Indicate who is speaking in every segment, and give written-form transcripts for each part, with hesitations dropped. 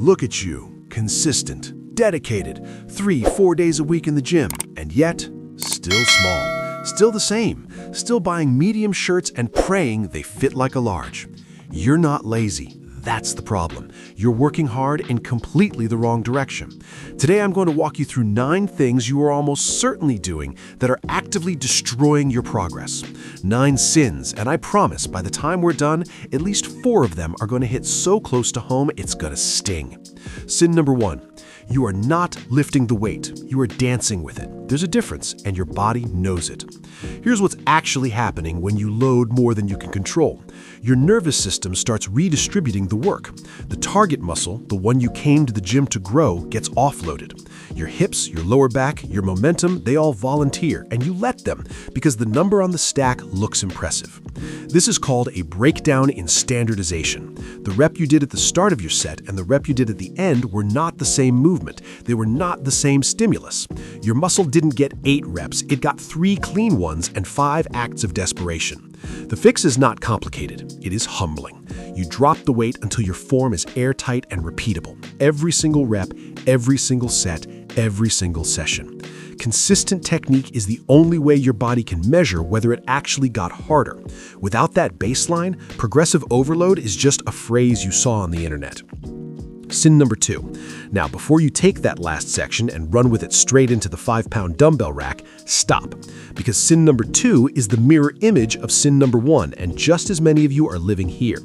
Speaker 1: Look at you, consistent, dedicated, 3-4 days a week in the gym, and yet, still small, still the same, still buying medium shirts and praying they fit like a large. You're not lazy. That's the problem. You're working hard in completely the wrong direction. Today I'm going to walk you through 9 things you are almost certainly doing that are actively destroying your progress. 9 sins, and I promise by the time we're done, at least 4 of them are going to hit so close to home it's going to sting. Sin number 1. You are not lifting the weight. You are dancing with it. There's a difference, and your body knows it. Here's what's actually happening when you load more than you can control. Your nervous system starts redistributing the work. The target muscle, the one you came to the gym to grow, gets offloaded. Your hips, your lower back, your momentum, they all volunteer, and you let them because the number on the stack looks impressive. This is called a breakdown in standardization. The rep you did at the start of your set and the rep you did at the end were not the same movement. They were not the same stimulus. Your muscle didn't get 8 reps, it got 3 clean ones and 5 acts of desperation. The fix is not complicated, it is humbling. You drop the weight until your form is airtight and repeatable. Every single rep, every single set, every single session. Consistent technique is the only way your body can measure whether it actually got harder. Without that baseline, progressive overload is just a phrase you saw on the internet. Sin number 2. Now, before you take that last section and run with it straight into the 5-pound dumbbell rack, stop. Because sin number 2 is the mirror image of sin number 1, and just as many of you are living here.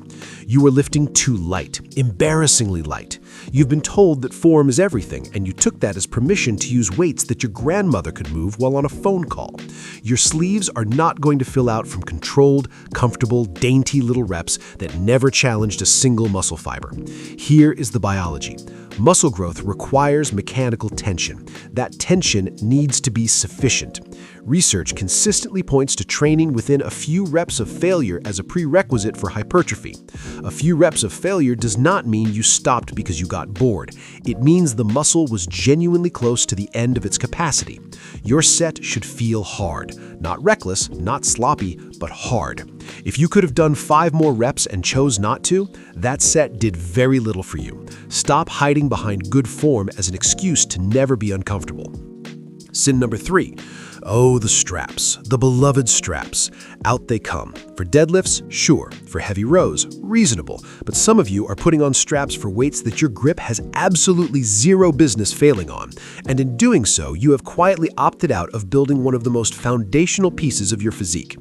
Speaker 1: You are lifting too light, embarrassingly light. You've been told that form is everything, and you took that as permission to use weights that your grandmother could move while on a phone call. Your sleeves are not going to fill out from controlled, comfortable, dainty little reps that never challenged a single muscle fiber. Here is the biology. Muscle growth requires mechanical tension. That tension needs to be sufficient. Research consistently points to training within a few reps of failure as a prerequisite for hypertrophy. A few reps of failure does not mean you stopped because you got bored. It means the muscle was genuinely close to the end of its capacity. Your set should feel hard. Not reckless, not sloppy, but hard. If you could have done 5 more reps and chose not to, that set did very little for you. Stop hiding behind good form as an excuse to never be uncomfortable. Sin number 3. Oh, the straps, the beloved straps. Out they come. For deadlifts, sure. For heavy rows, reasonable. But some of you are putting on straps for weights that your grip has absolutely zero business failing on. And in doing so, you have quietly opted out of building one of the most foundational pieces of your physique.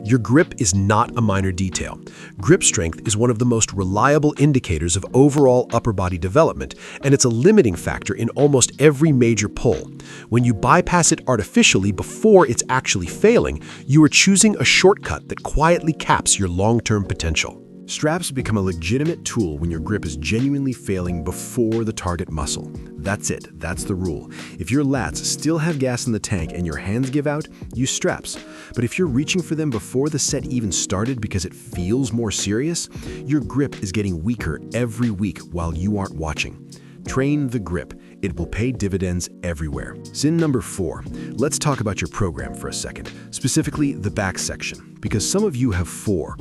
Speaker 1: Your grip is not a minor detail. Grip strength is one of the most reliable indicators of overall upper body development, and it's a limiting factor in almost every major pull. When you bypass it artificially before it's actually failing, you are choosing a shortcut that quietly caps your long-term potential. Straps become a legitimate tool when your grip is genuinely failing before the target muscle. That's it, that's the rule. If your lats still have gas in the tank and your hands give out, use straps. But if you're reaching for them before the set even started because it feels more serious, your grip is getting weaker every week while you aren't watching. Train the grip. It will pay dividends everywhere. Sin number 4. Let's talk about your program for a second, specifically the back section, because some of you have four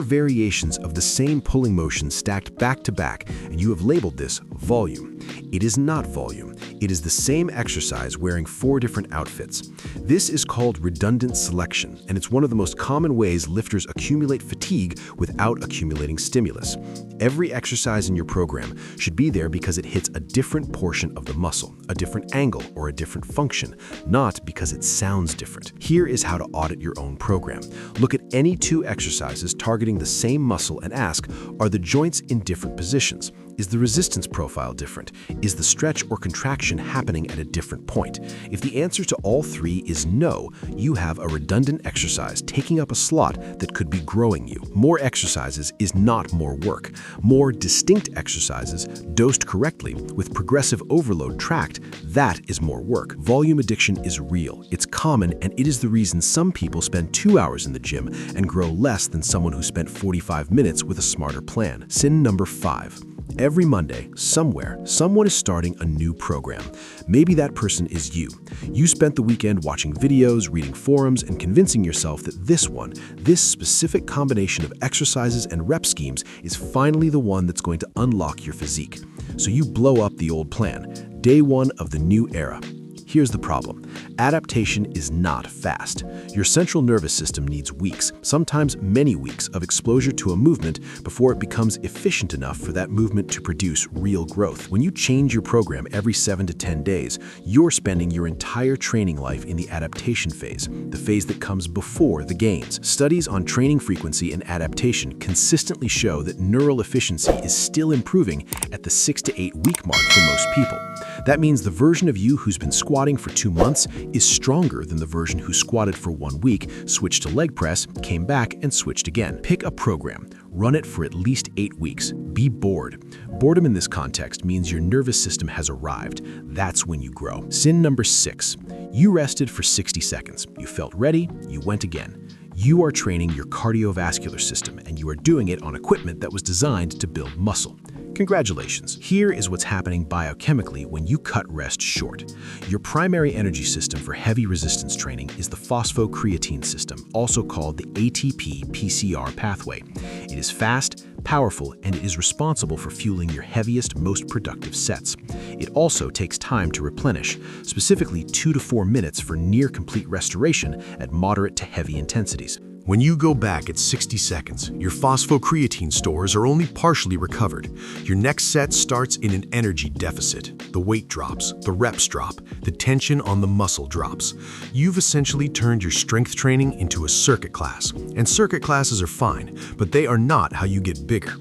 Speaker 1: variations of the same pulling motion stacked back to back, and you have labeled this volume. It is not volume. It is the same exercise wearing 4 different outfits. This is called redundant selection, and it's one of the most common ways lifters accumulate fatigue without accumulating stimulus. Every exercise in your program should be there because it hits a different portion of the muscle, a different angle, or a different function, not because it sounds different. Here is how to audit your own program. Look at any 2 exercises targeting the same muscle and ask, are the joints in different positions? Is the resistance profile different? Is the stretch or contraction happening at a different point? If the answer to all 3 is no, you have a redundant exercise taking up a slot that could be growing you. More exercises is not more work. More distinct exercises, dosed correctly, with progressive overload tracked, that is more work. Volume addiction is real, it's common, and it is the reason some people spend 2 hours in the gym and grow less than someone who spent 45 minutes with a smarter plan. Sin number 5. Every Monday, somewhere, someone is starting a new program. Maybe that person is you. You spent the weekend watching videos, reading forums, and convincing yourself that this specific combination of exercises and rep schemes is finally the one that's going to unlock your physique. So you blow up the old plan, day one of the new era. Here's the problem. Adaptation is not fast. Your central nervous system needs weeks, sometimes many weeks, of exposure to a movement before it becomes efficient enough for that movement to produce real growth. When you change your program every 7 to 10 days, you're spending your entire training life in the adaptation phase, the phase that comes before the gains. Studies on training frequency and adaptation consistently show that neural efficiency is still improving at the 6 to 8 week mark for most people. That means the version of you who's been squatting for 2 months is stronger than the version who squatted for 1 week, switched to leg press, came back, and switched again. Pick a program. Run it for at least 8 weeks. Be bored. Boredom in this context means your nervous system has arrived. That's when you grow. Sin number 6. You rested for 60 seconds. You felt ready, you went again. You are training your cardiovascular system, and you are doing it on equipment that was designed to build muscle. Congratulations. Here is what's happening biochemically when you cut rest short. Your primary energy system for heavy resistance training is the phosphocreatine system, also called the ATP-PCR pathway. It is fast, powerful, and it is responsible for fueling your heaviest, most productive sets. It also takes time to replenish, specifically 2 to 4 minutes for near-complete restoration at moderate to heavy intensities. When you go back at 60 seconds, your phosphocreatine stores are only partially recovered. Your next set starts in an energy deficit. The weight drops, the reps drop, the tension on the muscle drops. You've essentially turned your strength training into a circuit class. And circuit classes are fine, but they are not how you get bigger.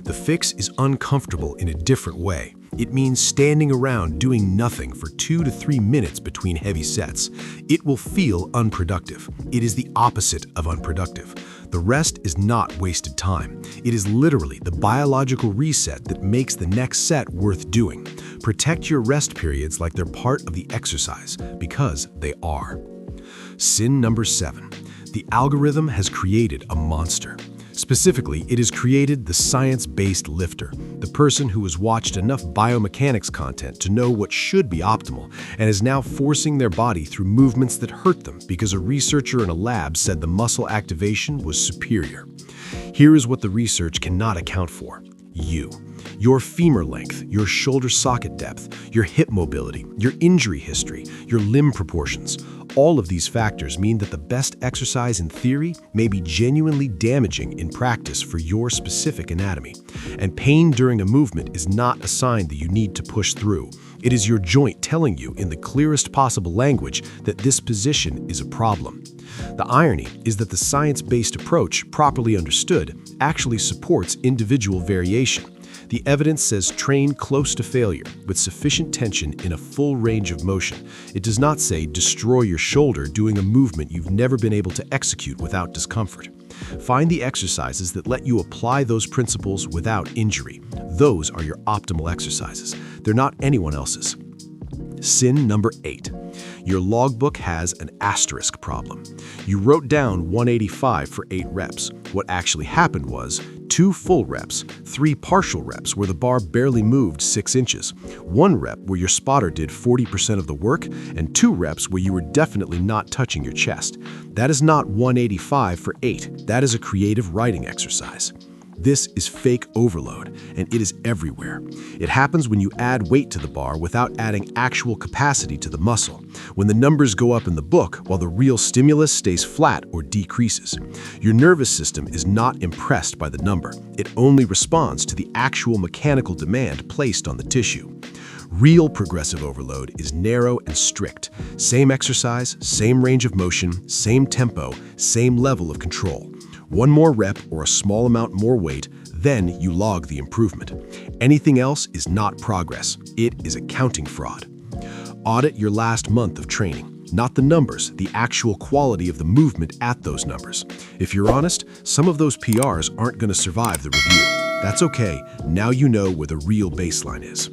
Speaker 1: The fix is uncomfortable in a different way. It means standing around doing nothing for 2 to 3 minutes between heavy sets. It will feel unproductive. It is the opposite of unproductive. The rest is not wasted time. It is literally the biological reset that makes the next set worth doing. Protect your rest periods like they're part of the exercise, because they are. Sin number 7. The algorithm has created a monster. Specifically, it has created the science-based lifter, the person who has watched enough biomechanics content to know what should be optimal and is now forcing their body through movements that hurt them because a researcher in a lab said the muscle activation was superior. Here is what the research cannot account for. You. Your femur length, your shoulder socket depth, your hip mobility, your injury history, your limb proportions. All of these factors mean that the best exercise in theory may be genuinely damaging in practice for your specific anatomy. And pain during a movement is not a sign that you need to push through. It is your joint telling you in the clearest possible language that this position is a problem. The irony is that the science-based approach, properly understood, actually supports individual variation. The evidence says train close to failure with sufficient tension in a full range of motion. It does not say destroy your shoulder doing a movement you've never been able to execute without discomfort. Find the exercises that let you apply those principles without injury. Those are your optimal exercises. They're not anyone else's. Sin number 8. Your logbook has an asterisk problem. You wrote down 185 for 8 reps. What actually happened was 2 full reps, 3 partial reps where the bar barely moved 6 inches, 1 rep where your spotter did 40% of the work, and 2 reps where you were definitely not touching your chest. That is not 185 for 8. That is a creative writing exercise. This is fake overload, and it is everywhere. It happens when you add weight to the bar without adding actual capacity to the muscle, when the numbers go up in the book while the real stimulus stays flat or decreases. Your nervous system is not impressed by the number. It only responds to the actual mechanical demand placed on the tissue. Real progressive overload is narrow and strict. Same exercise, same range of motion, same tempo, same level of control. 1 more rep or a small amount more weight, then you log the improvement. Anything else is not progress. It is accounting fraud. Audit your last month of training. Not the numbers, the actual quality of the movement at those numbers. If you're honest, some of those PRs aren't going to survive the review. That's okay. Now you know where the real baseline is.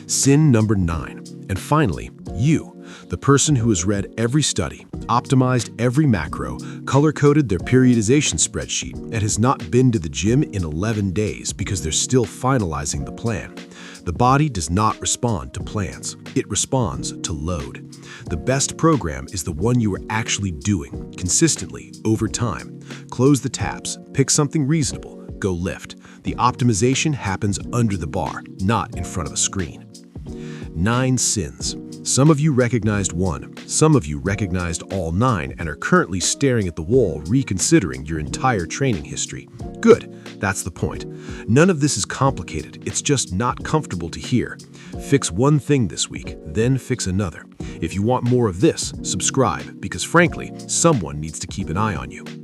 Speaker 1: Sin number 9. And finally, you. The person who has read every study, optimized every macro, color-coded their periodization spreadsheet, and has not been to the gym in 11 days because they're still finalizing the plan. The body does not respond to plans. It responds to load. The best program is the one you are actually doing, consistently, over time. Close the tabs, pick something reasonable, go lift. The optimization happens under the bar, not in front of a screen. 9 sins. Some of you recognized one, some of you recognized all 9 and are currently staring at the wall reconsidering your entire training history. Good, that's the point. None of this is complicated, it's just not comfortable to hear. Fix one thing this week, then fix another. If you want more of this, subscribe, because frankly, someone needs to keep an eye on you.